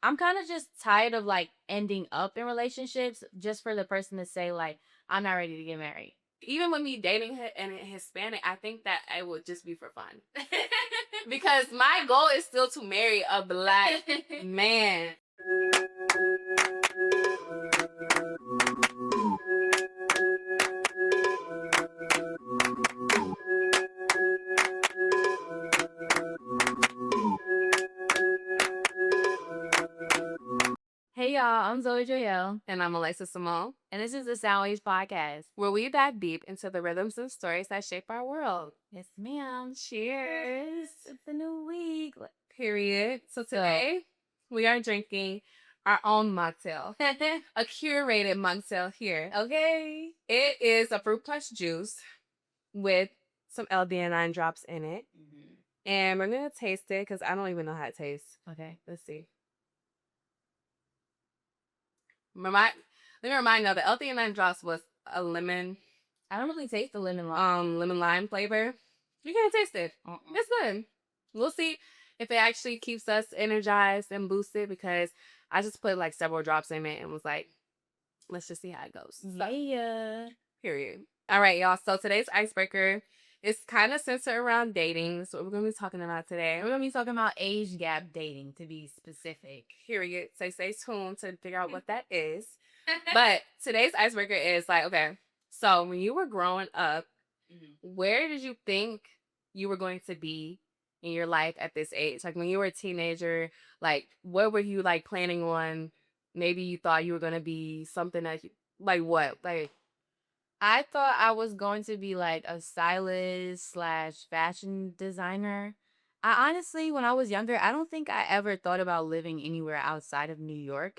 I'm kind of just tired of like ending up in relationships just for the person to say like I'm not ready to get married. Even with me dating and Hispanic, I think that it would just be for fun. Because my goal is still to marry a black man. Hey y'all, I'm Zoe Joyelle, And I'm Alexa Simone, and this is the Soundwaves podcast. where we dive deep into the rhythms and stories that shape our world. Yes, ma'am. Cheers. It's a new week. Period. So today we are drinking our own mocktail, a curated mocktail here. Okay. It is a fruit punch juice with some LDN9 drops in it. Mm-hmm. And we're going to taste it because I don't even know how it tastes. Okay. Let's see. Let me remind you, the LDN9 drops was a lemon, I don't really taste the lemon lime. lemon lime flavor. You can't taste it. Uh-uh. It's good. We'll see if it actually keeps us energized and boosted because I just put like several drops in it and was like, let's just see how it goes. Yeah. Period. All right, y'all. So today's icebreaker is kind of centered around dating. That's what we're going to be talking about today. We're gonna be talking about age gap dating to be specific. Period. So stay tuned to figure out what that is. But today's icebreaker is like, okay, so when you were growing up, where did you think you were going to be in your life at this age? Like when you were a teenager, like what were you like planning on? Maybe you thought you were going to be something that like what? Like I thought I was going to be like a stylist / fashion designer. I honestly, when I was younger, I don't think I ever thought about living anywhere outside of New York.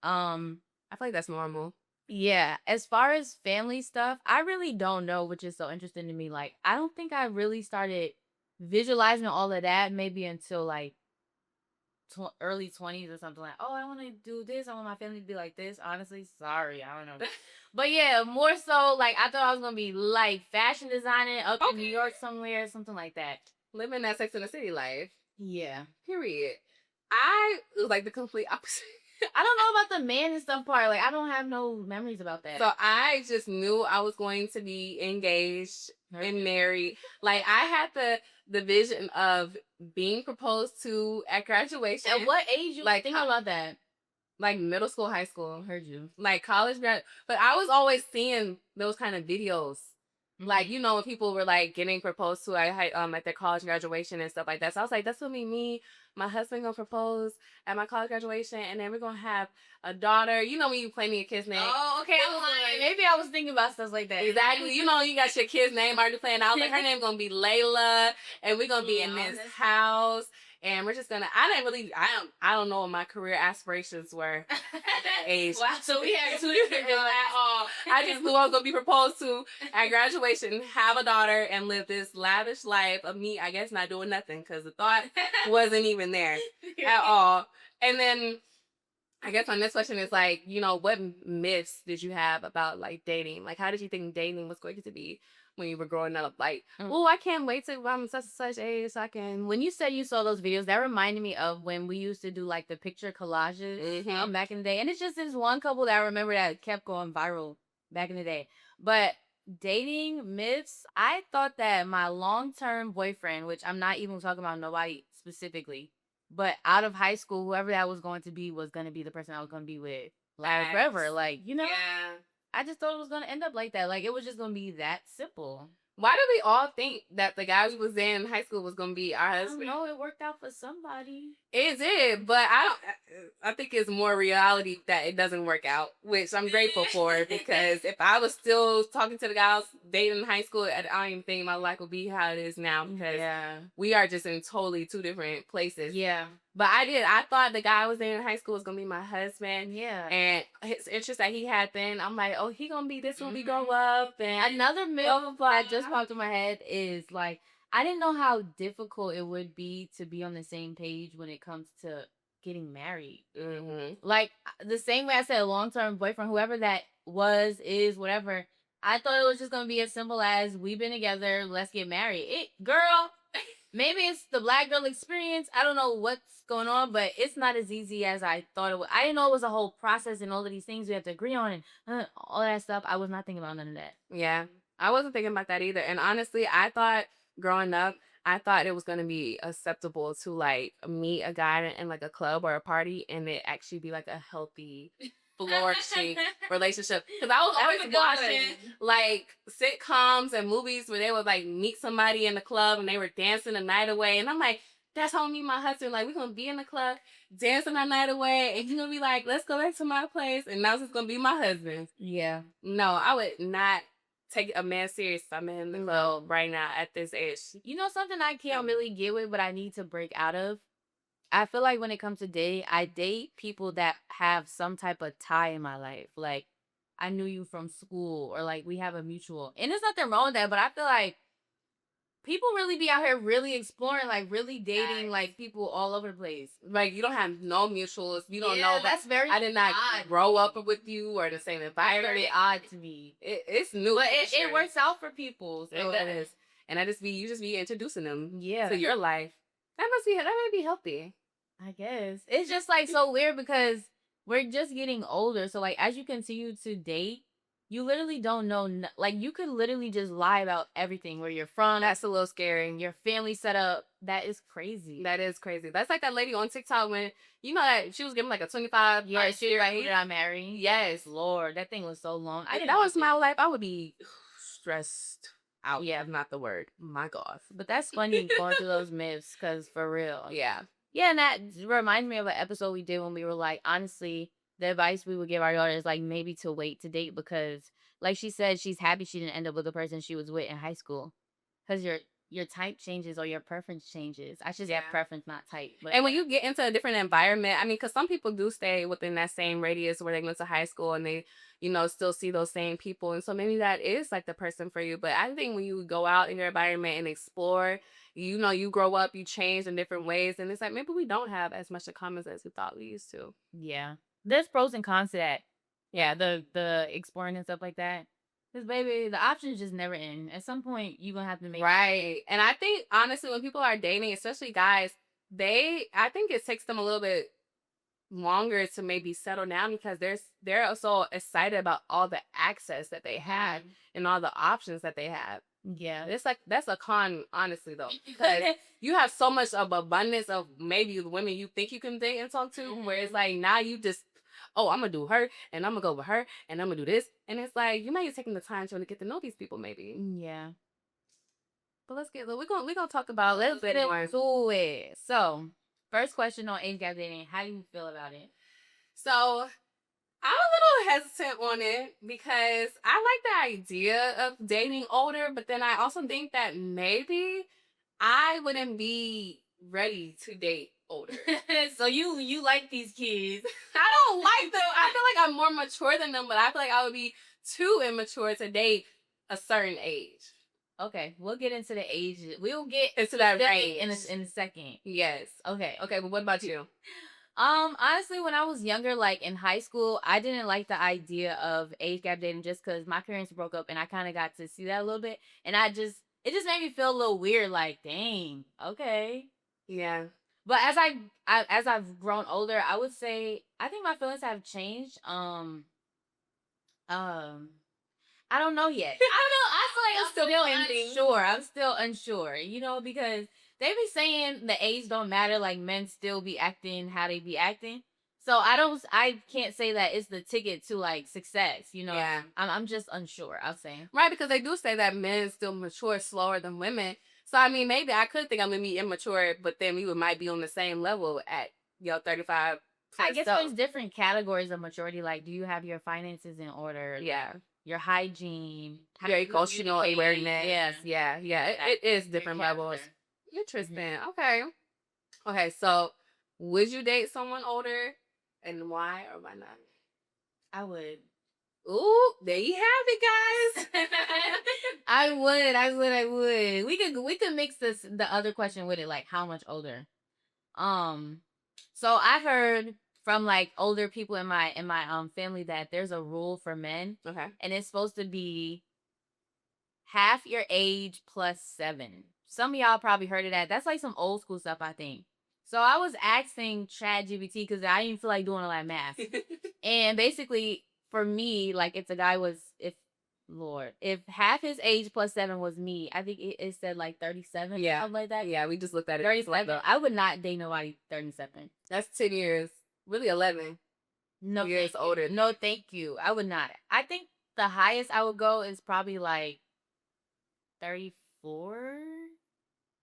Um, I feel like that's normal. yeah, as far as family stuff, I really don't know, which is so interesting to me. Like, I don't think I really started visualizing all of that maybe until like early 20s or something like, oh, I want to do this. I want my family to be like this. Honestly, sorry, I don't know. But yeah, more so like I thought I was gonna be like fashion designing up in New York somewhere, something like that. Living that Sex in the City life. Yeah. Period. I was like the complete opposite. I don't know about the man and stuff part. Like I don't have no memories about that. So I just knew I was going to be engaged and married. Like I had the vision of being proposed to at graduation. At what age you like think about that? Like middle school, high school. Heard you. Like college grad. But I was always seeing those kind of videos. Like, you know, when people were like getting proposed to at their college graduation and stuff like that. So I was like, that's gonna be me. My husband gonna propose at my college graduation, and then we're gonna have a daughter. You know when you play me a kid's name. Oh, okay. I was like, maybe I was thinking about stuff like that. Exactly. You know, you got your kid's name already planned. I was like, her name gonna be Layla, and we're gonna be in this house. And we're just gonna. I don't know what my career aspirations were at that age. Wow, so we had two different at all. I just knew I was gonna be proposed to at graduation, have a daughter, and live this lavish life of me. I guess not doing nothing because the thought wasn't even there at all. And then I guess my next question is like, you know, what myths did you have about like dating? Like, how did you think dating was going to be when you were growing up? Like, oh, I can't wait till I'm such and such age so I can. When you said you saw those videos, that reminded me of when we used to do like the picture collages back in the day. And it's just this one couple that I remember that kept going viral back in the day. But dating myths, I thought that my long-term boyfriend, which I'm not even talking about nobody specifically, but out of high school, whoever that was going to be the person I was going to be with like forever. Like, you know? Yeah. I just thought it was going to end up like that. Like, it was just going to be that simple. Why do we all think that the guy we was in high school was gonna be our husband? No, it worked out for somebody. It did, but I think it's more reality that it doesn't work out, which I'm grateful for because if I was still talking to the guy I was dating in high school, I don't even think my life would be how it is now because we are just in totally two different places. Yeah. But I thought the guy I was in high school was going to be my husband. Yeah. And his interest that he had then, I'm like, oh, he going to be this when we grow up. And another myth that just popped in my head is like, I didn't know how difficult it would be to be on the same page when it comes to getting married. Like, the same way I said long-term boyfriend, whoever that was, is, whatever, I thought it was just going to be as simple as, we've been together, let's get married. Girl, maybe it's the black girl experience. I don't know what's going on, but it's not as easy as I thought it was. I didn't know it was a whole process and all of these things we have to agree on and all that stuff. I was not thinking about none of that. Yeah, I wasn't thinking about that either. And honestly, I thought growing up, I thought it was gonna be acceptable to like meet a guy in like a club or a party, and it actually be like a healthy, flourishing relationship. Because I was always watching like sitcoms and movies where they would like meet somebody in the club and they were dancing the night away, and I'm like, that's how I meet my husband. Like, we're gonna be in the club dancing our night away, and he's gonna be like, let's go back to my place, and now it's gonna be my husband. Yeah. No, I would not take a man serious if I'm in the club right now at this age. You know something I can't really get with, but I need to break out of? I feel like when it comes to dating, I date people that have some type of tie in my life. Like, I knew you from school, or like we have a mutual. And there's nothing wrong with that, but I feel like people really be out here really exploring, like really dating, like people all over the place. Like, you don't have no mutuals. You don't know. That's very I did not odd. grow up with you or the same environment. Very odd to me. It's new. But it works out for people. So it is. And you just be introducing them yeah. to your life. That might be healthy. I guess. It's just like so weird because we're just getting older. So like as you continue to date, you literally don't know. Like you could literally just lie about everything, where you're from. That's a little scary. Your family setup. That is crazy. That is crazy. That's like that lady on TikTok when you know that she was giving like a 25. Yeah, she was like, who did I marry? Yes, Lord, that thing was so long. If that was my life, I would be stressed out. Yeah, not the word. My God. But that's funny going through those myths, because for real. Yeah. Yeah, and that reminds me of an episode we did when we were like, honestly, the advice we would give our daughters, like maybe to wait to date, because like she said, she's happy she didn't end up with the person she was with in high school, because your type changes or your preference changes. I should say preference, not type. But and when you get into a different environment, I mean, because some people do stay within that same radius where they went to high school and they, still see those same people. And so maybe that is like the person for you. But I think when you go out in your environment and explore, you grow up, you change in different ways. And it's like, maybe we don't have as much in common as we thought we used to. Yeah. There's pros and cons to that. Yeah, the exploring and stuff like that. Because, baby, the options just never end. At some point, you're going to have to make... Right. And I think, honestly, when people are dating, especially guys, I think it takes them a little bit longer to maybe settle down because they're so excited about all the access that they have and all the options that they have. Yeah. It's like, that's a con, honestly, though. Because you have so much of abundance of maybe the women you think you can date and talk to, where it's like, now you just... oh, I'm going to do her, and I'm going to go with her, and I'm going to do this. And it's like, you might be taking the time to really get to know these people, maybe. Yeah. But we're going to talk about a little bit more. Do it. So, first question on age gap dating, how do you feel about it? So, I'm a little hesitant on it because I like the idea of dating older, but then I also think that maybe I wouldn't be ready to date older. So you like these kids. I don't like them. I feel like I'm more mature than them, but I feel like I would be too immature to date a certain age. Okay, we'll get into the age. We'll get into that range in a second. Yes. Okay. Okay, but what about you? Honestly, when I was younger, like in high school, I didn't like the idea of age gap dating just because my parents broke up and I kind of got to see that a little bit. And it just made me feel a little weird, like, dang, okay. Yeah. But as I've grown older, I would say I think my feelings have changed. I don't know yet. I don't know. I feel like I'm still unsure, because they be saying the age don't matter, like men still be acting how they be acting. So I can't say that it's the ticket to like success, Yeah. I'm just unsure, I'll say. Right, because they do say that men still mature slower than women. So I mean, maybe I could think I'm gonna be immature, but then we might be on the same level at 35. I guess there's different categories of maturity. Like, do you have your finances in order? Yeah. Your hygiene, your emotional awareness. Yes, yeah. It is different levels. Interesting. Mm-hmm. Okay. So, would you date someone older, and why or why not? I would. Ooh, there you have it, guys. I would. We could mix the other question with it, like how much older. So I've heard from like older people in my family that there's a rule for men. Okay. And it's supposed to be half your age plus 7. some of y'all probably heard of that. That's like some old school stuff, I think. So I was asking ChatGPT because I didn't feel like doing a lot of math. And basically, for me, like if the guy was, if half his age plus 7 was me, I think it said like 37. Yeah. Something like that. Yeah, we just looked at it. 37. I would not date nobody 37. That's 10 years. Really 11. No, years older. No, thank you. I would not. I think the highest I would go is probably like 34.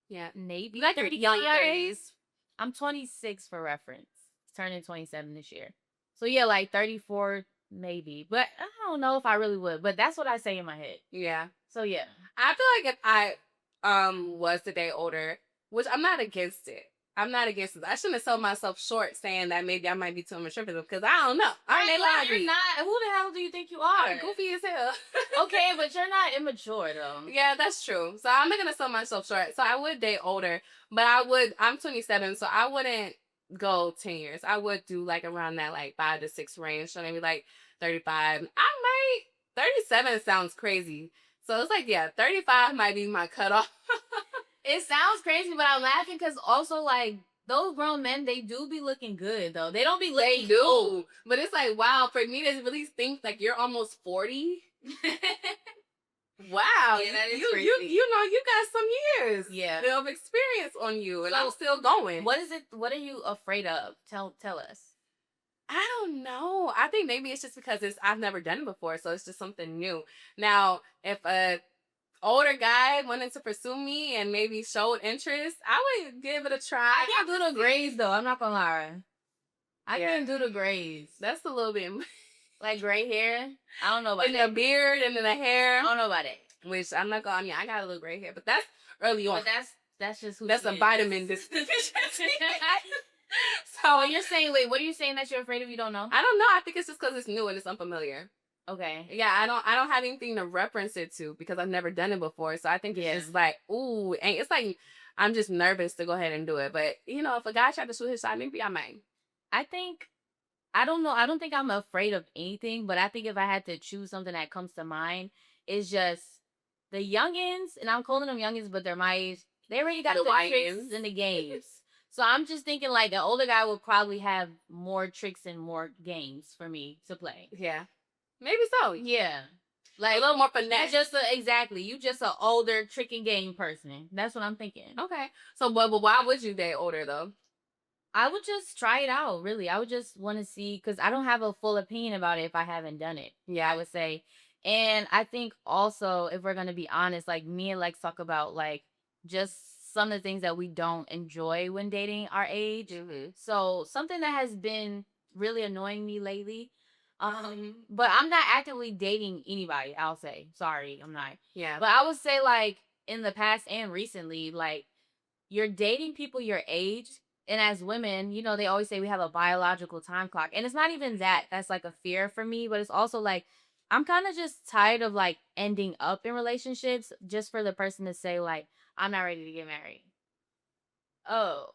Yeah. Maybe. You got your young 30s. I'm 26 for reference. Turning 27 this year. So yeah, like 34 maybe. But I don't know if I really would. But that's what I say in my head. Yeah. So yeah. I feel like if I was to date older, which I'm not against it. I'm not against it. I shouldn't have sold myself short saying that maybe I might be too immature for them because I don't know. I ain't You're not. Who the hell do you think you are? Goofy as hell. Okay, but you're not immature though. Yeah, that's true. So I'm not gonna sell myself short. So I would date older, but I'm 27, so I wouldn't go 10 years. I would do like around that like 5 to 6 range. So maybe like 35. 37 sounds crazy. So it's like, yeah, 35 might be my cutoff. It sounds crazy, but I'm laughing because also like those grown men, they do be looking good though. They don't be looking. They do, old. But it's like, wow, for me to really think like you're almost 40. Wow, yeah, that is crazy. You know, you got some years of experience on you, and I'm still going. What is it? What are you afraid of? Tell us. I don't know. I think maybe it's just because I've never done it before, so it's just something new. Now, if a older guy wanted to pursue me and maybe showed interest, I would give it a try. I can't do the grays though. I'm not gonna lie. I can't do the grays. That's a little bit like gray hair. I don't know about and the beard and then the hair. I don't know about it. Which I'm not gonna. I got a little gray hair, but that's early on. But that's just that's a vitamin deficiency. So you're saying, wait, what are you saying that you're afraid of? You don't know? I don't know. I think it's just because it's new and it's unfamiliar. Okay. Yeah, I don't have anything to reference it to because I've never done it before. So I think it's like, ooh, and it's like I'm just nervous to go ahead and do it. But you know, if a guy tried to shoot his shot, maybe I might. I don't know. I don't think I'm afraid of anything, but I think if I had to choose something that comes to mind, it's just the youngins, and I'm calling them youngins, but they're my age. They already got the tricks in the games. So I'm just thinking like an older guy would probably have more tricks and more games for me to play. Yeah. Maybe so. Yeah. Like a little more finesse. Exactly. You just an older tricking game person. That's what I'm thinking. Okay. So but why would you date older though? I would just try it out, really. I would just want to see, because I don't have a full opinion about it if I haven't done it. Yeah, I would say. And I think also, if we're going to be honest, like me and Lex talk about like just some of the things that we don't enjoy when dating our age. Mm-hmm. So something that has been really annoying me lately. But I'm not actively dating anybody, I'll say. Sorry, I'm not. Yeah. But I would say like in the past and recently, like you're dating people your age. And as women, you know, they always say we have a biological time clock. And it's not even that. That's like a fear for me. But it's also like, I'm kind of just tired of like ending up in relationships just for the person to say like, I'm not ready to get married. Oh,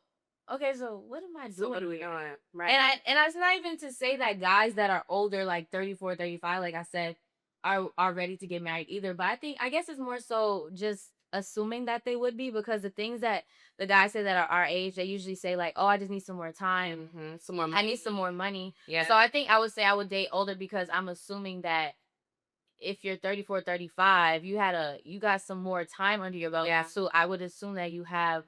okay. So what am I doing? So what are we doing? Right. And it's not even to say that guys that are older, like 34, 35, like I said, are ready to get married either. But I guess it's more so just assuming that they would be, because the things that the guys say that are our age, they usually say like, oh, I just need some more time. Mm-hmm. Some more money. I need some more money. Yeah. So I think I would say I would date older because I'm assuming that if you're 34, 35, you got some more time under your belt. Yeah. So I would assume that you have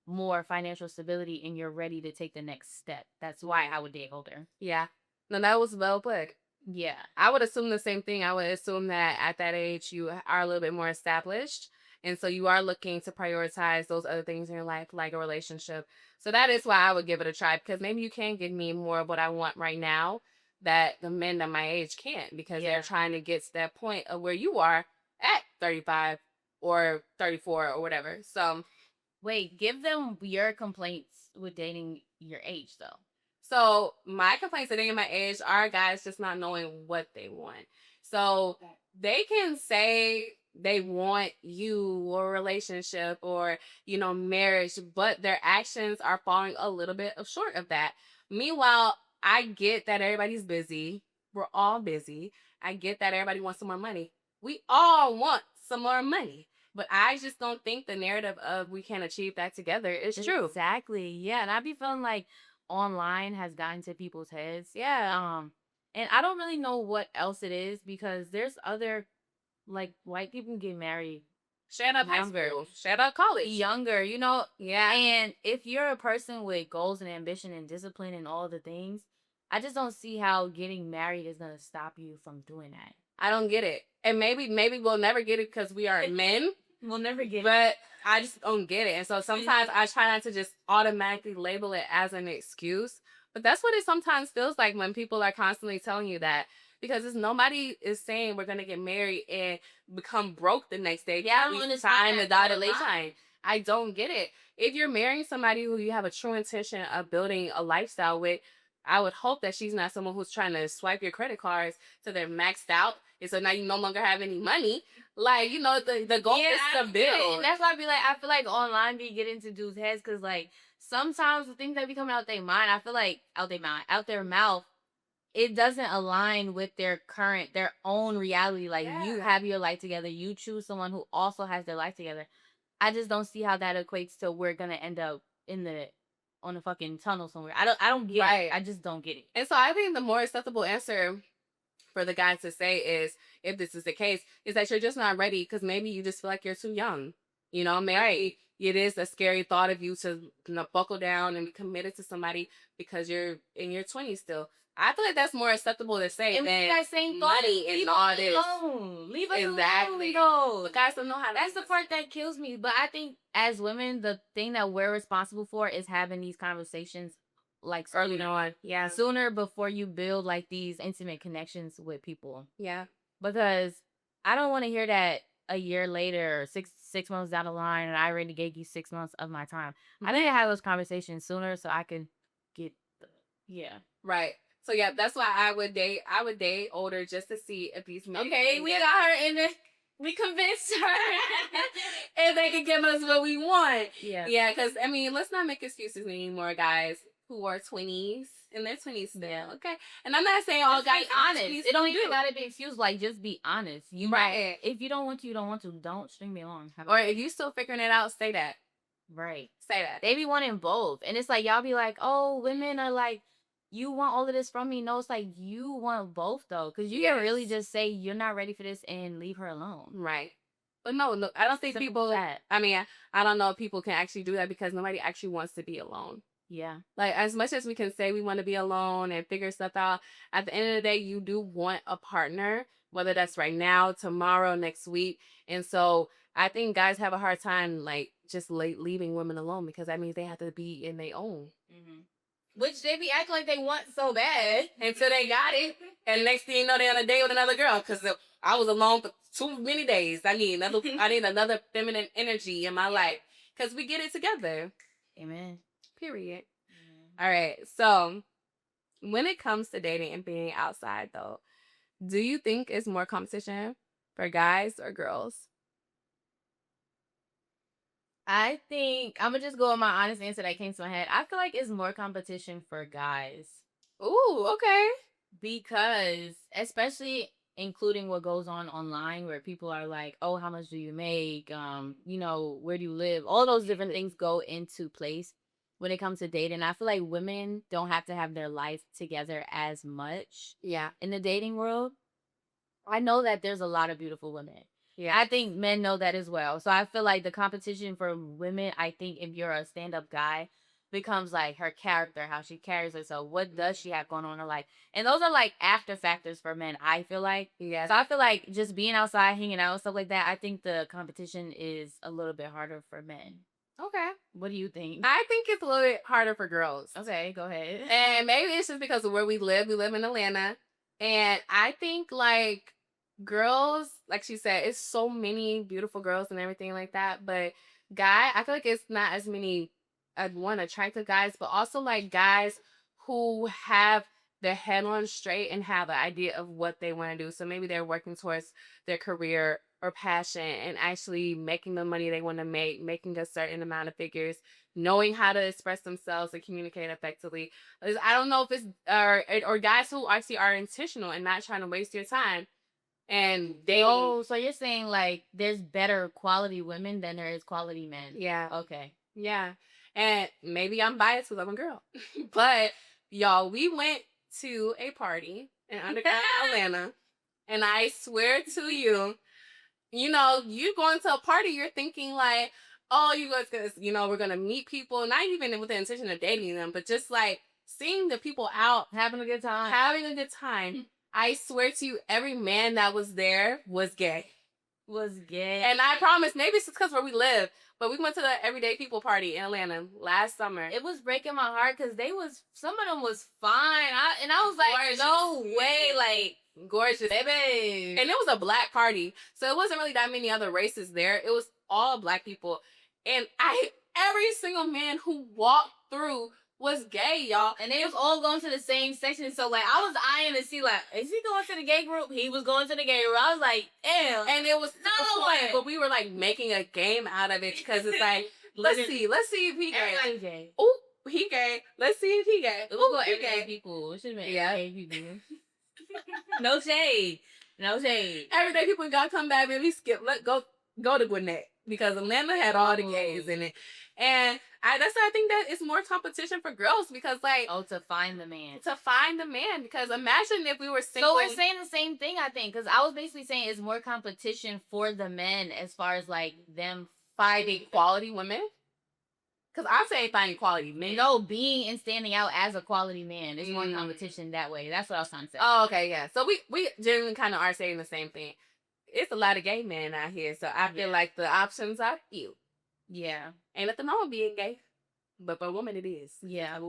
more financial stability and you're ready to take the next step. That's why I would date older. Yeah. No, that was well put. Yeah. I would assume the same thing. I would assume that at that age you are a little bit more established. And so you are looking to prioritize those other things in your life, like a relationship. So that is why I would give it a try, because maybe you can give me more of what I want right now that the men at my age can't, because they're trying to get to that point of where you are at 35 or 34 or whatever. So wait, give them your complaints with dating your age though. So my complaints with dating my age are guys just not knowing what they want. So they can say they want you or a relationship or, you know, marriage, but their actions are falling a little bit short of that. Meanwhile, I get that everybody's busy. We're all busy. I get that everybody wants some more money. We all want some more money. But I just don't think the narrative of we can't achieve that together is true. Exactly. Yeah. And I be feeling like online has gotten to people's heads. Yeah. And I don't really know what else it is because there's other like white people get married Straight up high younger. school, straight up college. Younger, you know? Yeah. And if you're a person with goals and ambition and discipline and all the things, I just don't see how getting married is gonna stop you from doing that. I don't get it. And maybe we'll never get it because we are men. We'll never get it. But I just don't get it. And so sometimes I try not to just automatically label it as an excuse. But that's what it sometimes feels like when people are constantly telling you that. Because it's nobody is saying we're gonna get married and become broke the next day. Yeah, I don't we understand sign the that dotted all the line. I don't get it. If you're marrying somebody who you have a true intention of building a lifestyle with, I would hope that she's not someone who's trying to swipe your credit cards so they're maxed out. And so now you no longer have any money. Like, you know, the goal is to build. And that's why I be like, I feel like online be getting to dudes' heads because, like, sometimes the things that be coming out their mind, I feel like out their mouth, it doesn't align with their own reality. Like, you have your life together, you choose someone who also has their life together. I just don't see how that equates to we're gonna end up on a fucking tunnel somewhere. I don't get it. I just don't get it. And so I think the more acceptable answer for the guys to say is, if this is the case, is that you're just not ready because maybe you just feel like you're too young. You know, maybe it is a scary thought of you to buckle down and be committed to somebody because you're in your 20s still. I feel like that's more acceptable to say and than that same money and all this. Leave us Exactly. alone, But guys don't know how to. That's the part that kills me. But I think as women, the thing that we're responsible for is having these conversations like early on. Yeah. Sooner before you build like these intimate connections with people. Yeah. Because I don't want to hear that a year later or six months down the line and I already gave you 6 months of my time. I need to have those conversations sooner so I can get Right. So yeah, that's why I would date older just to see if these men. Okay, we got her in there. We convinced her. And they can give us what we want. Yeah. Yeah, because I mean, let's not make excuses anymore, guys who are 20s in their 20s still. Okay. And I'm not saying all guys honest. It don't even gotta be excused. Like, just be honest. You right. If you don't want to, you don't want to. Don't string me along. Or if you still figuring it out, say that. Right. Say that. They be wanting both. And it's like, y'all be like, oh, women are like, you want all of this from me. No, it's like you want both though. Because you can really just say you're not ready for this and leave her alone. Right. But no, I don't think people that. I mean, I don't know if people can actually do that because nobody actually wants to be alone. Yeah. Like, as much as we can say we want to be alone and figure stuff out, at the end of the day, you do want a partner, whether that's right now, tomorrow, next week. And so I think guys have a hard time, like, just leaving women alone because that means they have to be in their own. Mm-hmm. Which they be acting like they want so bad. Until they got it. And next thing you know, they're on a date with another girl because I was alone for too many days. I need another feminine energy in my life because we get it together. Amen. Period. All right. So when it comes to dating and being outside, though, do you think it's more competition for guys or girls? I think I'm gonna just go with my honest answer that came to my head. I feel like it's more competition for guys. Ooh, okay. Because especially including what goes on online where people are like, oh, how much do you make? You know, where do you live? All those different things go into place when it comes to dating. I feel like women don't have to have their life together as much. Yeah. In the dating world. I know that there's a lot of beautiful women. Yeah. I think men know that as well. So I feel like the competition for women, I think if you're a stand-up guy, becomes like her character, how she carries herself. What does she have going on in her life? And those are like after factors for men, I feel like. Yeah. So I feel like just being outside, hanging out, and stuff like that, I think the competition is a little bit harder for men. Okay. What do you think? I think it's a little bit harder for girls. Okay, go ahead. And maybe it's just because of where we live. We live in Atlanta. And I think like girls, like she said, it's so many beautiful girls and everything like that. But I feel like it's not as many attractive guys, but also like guys who have their head on straight and have an idea of what they want to do. So maybe they're working towards their career or passion and actually making the money they want to make, making a certain amount of figures, knowing how to express themselves and communicate effectively. I don't know if it's or guys who actually are intentional and not trying to waste your time. And they so you're saying like there's better quality women than there is quality men. Yeah. Okay. Yeah. And maybe I'm biased because I'm a girl. But y'all, we went to a party in underground Atlanta. And I swear to you, you know, you going to a party, you're thinking like, oh, you guys gonna, you know, we're gonna meet people, not even with the intention of dating them, but just like seeing the people out, Having a good time. having a good time. I swear to you, every man that was there was gay. Was gay. And I promise, maybe it's because where we live, but we went to the Everyday People party in Atlanta last summer. It was breaking my heart because some of them was fine. I was like, Gorgeous. no way, like, gorgeous, baby. And it was a black party, so it wasn't really that many other races there. It was all black people, and every single man who walked through was gay, y'all. And they was all going to the same section. So like I was eyeing to see like, is he going to the gay group? He was going to the gay group. I was like, damn. And it was no way. But we were like making a game out of it because it's like, let's see if he gay. Everybody's gay. Oh, he gay. Let's see if he gay. It was going everyday people. It should have been everyday people. No shade. No shade. Everyday people gotta come back, baby. Skip. Go to Gwinnett because Atlanta had all the gays in it. And that's why I think that it's more competition for girls because like to find the man. To find the man. Because imagine if we were single. So we're saying the same thing, I think, because I was basically saying it's more competition for the men as far as like them finding quality women. Because I'm saying finding quality men. No, being and standing out as a quality man is more competition that way. That's what I was trying to say. Oh, okay, yeah. So we generally kind of are saying the same thing. It's a lot of gay men out here, so I feel like the options are few. Yeah. Ain't nothing wrong with being gay. But for a woman, it is. Yeah.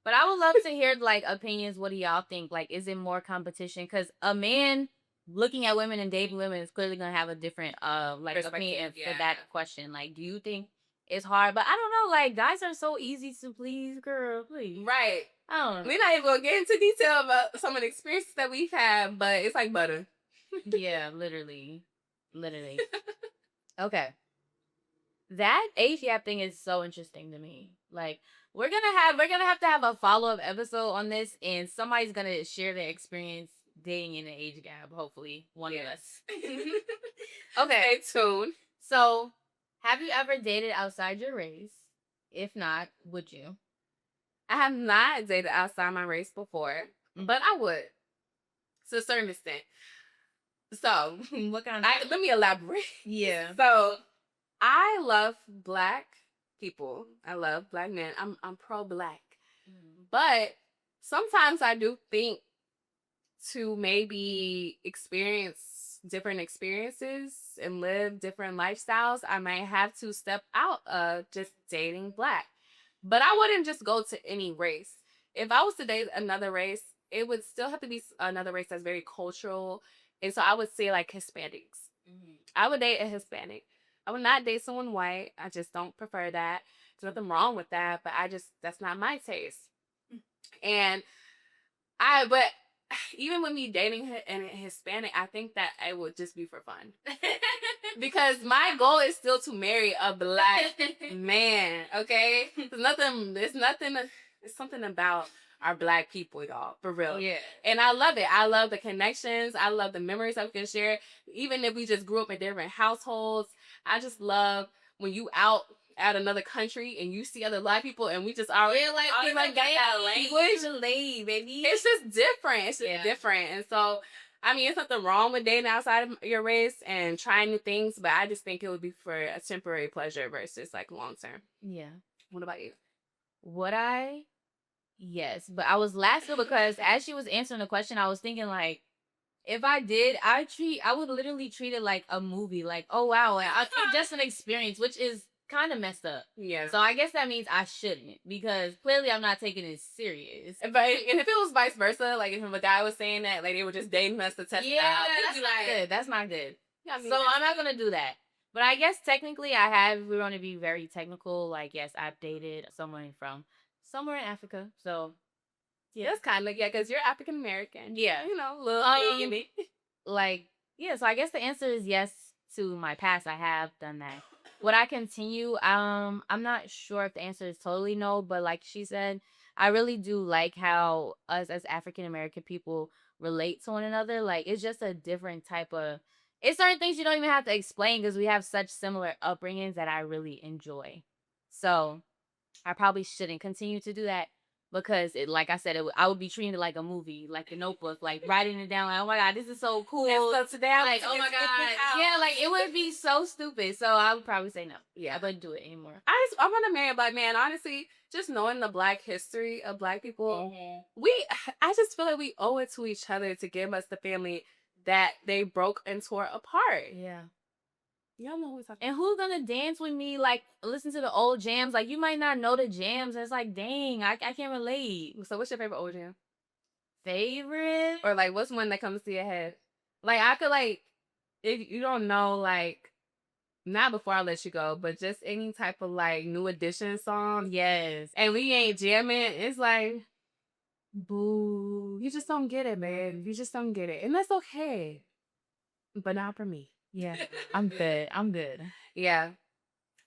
But I would love to hear, like, opinions. What do y'all think? Like, is it more competition? Because a man looking at women and dating women is clearly going to have a different, opinion for that question. Like, do you think it's hard? But I don't know. Like, guys are so easy to please, girl. Please. Right. I don't know. We're not even going to get into detail about some of the experiences that we've had, but it's like butter. Yeah, literally. Literally. Okay. That age gap thing is so interesting to me. Like, we're gonna have to have a follow-up episode on this, and somebody's gonna share their experience dating in an age gap, hopefully. One of us. Okay. Stay tuned. So, have you ever dated outside your race? If not, would you? I have not dated outside my race before, but I would. To a certain extent. So, what kind of... let me elaborate. Yeah. So, I love black people. I love black men. I'm pro-black. But sometimes I do think to maybe experience different experiences and live different lifestyles, I might have to step out of just dating black. But I wouldn't just go to any race. If I was to date another race, it would still have to be another race that's very cultural. And so I would say like Hispanics. I would date a Hispanic. I would not date someone white. I just don't prefer that. There's nothing wrong with that, but that's not my taste. And but even with me dating a Hispanic, I think that it would just be for fun. Because my goal is still to marry a black man, okay? It's something about our black people, y'all, for real. Yeah. And I love it. I love the connections. I love the memories that we can share. Even if we just grew up in different households, I just love when you out at another country and you see other black people and we just are like that language. Baby. It's just different. It's just different. And so, I mean, it's nothing wrong with dating outside of your race and trying new things, but I just think it would be for a temporary pleasure versus like long term. Yeah. What about you? Would I? Yes, but I was laughing because as she was answering the question, I was thinking like, if I did, I would literally treat it like a movie. Like, oh wow, like, I think just an experience, which is kind of messed up. Yeah. So I guess that means I shouldn't, because clearly I'm not taking it serious. But and if it was vice versa, like if a guy was saying that, like they were just dating us to test it out. That's not good. That's not good. Yeah, I mean, so I'm not gonna do that. But I guess technically I have. We're gonna be very technical. Like, yes, I've dated someone from somewhere in Africa. So yeah, that's kind of because you're African American. Yeah, you know, little like yeah. So I guess the answer is yes to my past. I have done that. Would I continue? I'm not sure if the answer is totally no, but like she said, I really do like how us as African American people relate to one another. Like, it's just a different type of. It's certain things you don't even have to explain because we have such similar upbringings that I really enjoy. So I probably shouldn't continue to do that because it, like I said, I would be treating it like a movie, like The Notebook, like writing it down, like, oh my god, this is so cool. And so today, I'm like, oh my god, yeah, like it would be so stupid. So I would probably say no. Yeah, I wouldn't do it anymore. I want to marry a black man. Honestly, just knowing the Black history of Black people, I just feel like we owe it to each other to give us the family that they broke and tore apart. Yeah. Y'all know who's talking. And who's gonna dance with me? Like, listen to the old jams. Like, you might not know the jams. And it's like, dang, I can't relate. So, what's your favorite old jam? Favorite? Or like, what's one that comes to your head? Like, I could like, if you don't know, like, not Before I Let You Go, but just any type of like new edition song. Yes. And we ain't jamming. It's like, boo. You just don't get it, man. You just don't get it, and that's okay. But not for me. Yeah, I'm good. I'm good. Yeah.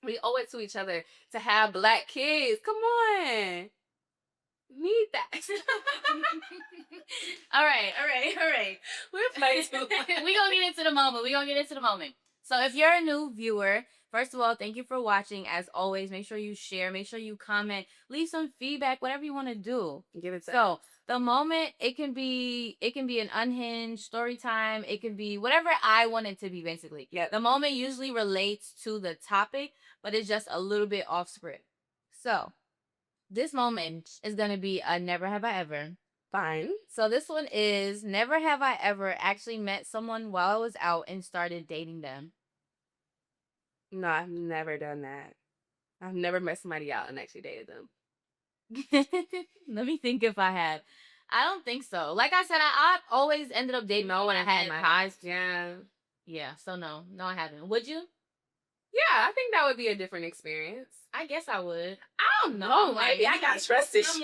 We owe it to each other to have Black kids. Come on. Need that. All right. We're playing too we gonna get into the moment. So if you're a new viewer, first of all, thank you for watching. As always, make sure you share, make sure you comment, leave some feedback, whatever you want to do. Give it to So the moment, it can be an unhinged story time. It can be whatever I want it to be, basically. Yeah. The moment usually relates to the topic, but it's just a little bit off script. So this moment is going to be a never have I ever. Fine. So this one is never have I ever actually met someone while I was out and started dating them. No, I've never done that. I've never met somebody out and actually dated them. Let me think if I have. I don't think so. Like I said, I've always ended up dating when I had ties. Yeah. Yeah, so no, I haven't. Would you? Yeah, I think that would be a different experience. I guess I would. I don't know. Maybe I got trust issues.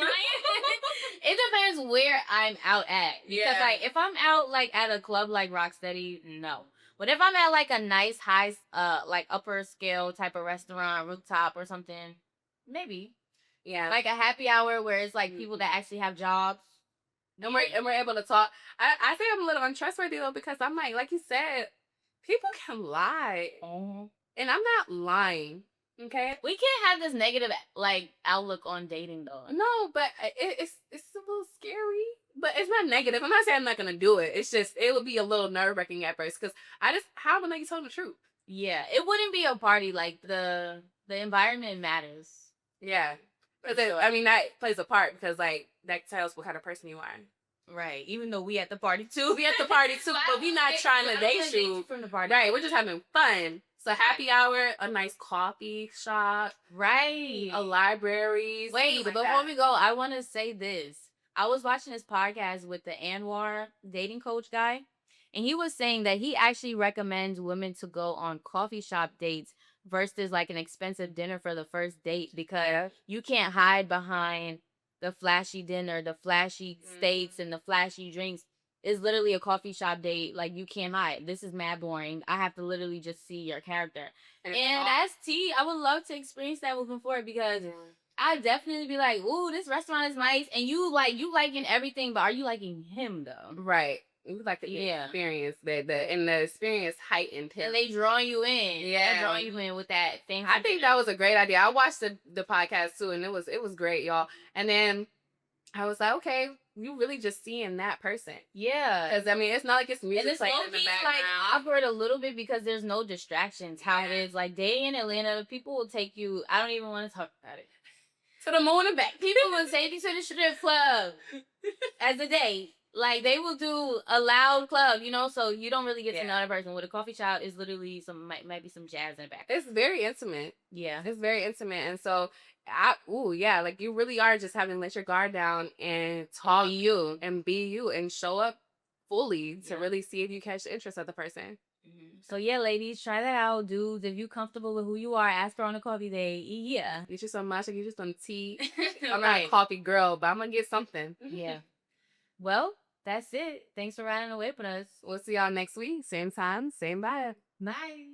It depends where I'm out at. Because like if I'm out like at a club like Rocksteady, no. But if I'm at like a nice high like upper scale type of restaurant, rooftop or something, maybe. Yeah. Like a happy hour where it's like people that actually have jobs. And we're able to talk. I think I'm a little untrustworthy though because I'm like you said, people can lie. And I'm not lying. Okay? We can't have this negative like outlook on dating though. No, but it's a little scary. But it's not negative. I'm not saying I'm not gonna do it. It's just it would be a little nerve-wracking at first because how am I know you told the truth? Yeah, it wouldn't be a party. Like the environment matters. Yeah. But I mean that plays a part because like that tells what kind of person you are. Right. Even though we at the party too. We at the party too, but we not trying to date you from the party. Right, we're just having fun. So happy hour, a nice coffee shop. Right. A library. Wait, but before we go, I want to say this. I was watching this podcast with the Anwar dating coach guy, and he was saying that he actually recommends women to go on coffee shop dates versus like an expensive dinner for the first date because you can't hide behind the flashy dinner, the flashy steaks, and the flashy drinks. It's literally a coffee shop date. Like, you can't hide. This is mad boring. I have to literally just see your character. And as T, I would love to experience that moving forward because I'd definitely be like, ooh, this restaurant is nice. And you liking everything, but are you liking him, though? Right. You like the experience. The experience heightened him. And they drawing you in. Yeah. They're drawing you in with that thing. I think that was a great idea. I watched the podcast, too, and it was great, y'all. And then I was like, okay, you really just seeing that person. Yeah. Because, I mean, it's not like it's music playing in the background. Like awkward a little bit because there's no distractions. How it is. Like, dating in Atlanta, people will take you, I don't even want to talk about it. To the moon and back. People will take you to the strip club as a date. Like, they will do a loud club, you know, so you don't really get to know that person. With a coffee shop, is literally might be some jazz in the back. It's very intimate. Yeah. It's very intimate. And so, like, you really are just having to let your guard down and talk be you. And show up fully to really see if you catch the interest of the person. So, yeah, ladies, try that out. Dudes, if you comfortable with who you are, ask her on a coffee date. Yeah. Get you some matcha, get you some tea. I'm not a coffee girl, but I'm going to get something. Yeah. Well, that's it. Thanks for riding away with us. We'll see y'all next week. Same time, same vibe. Bye.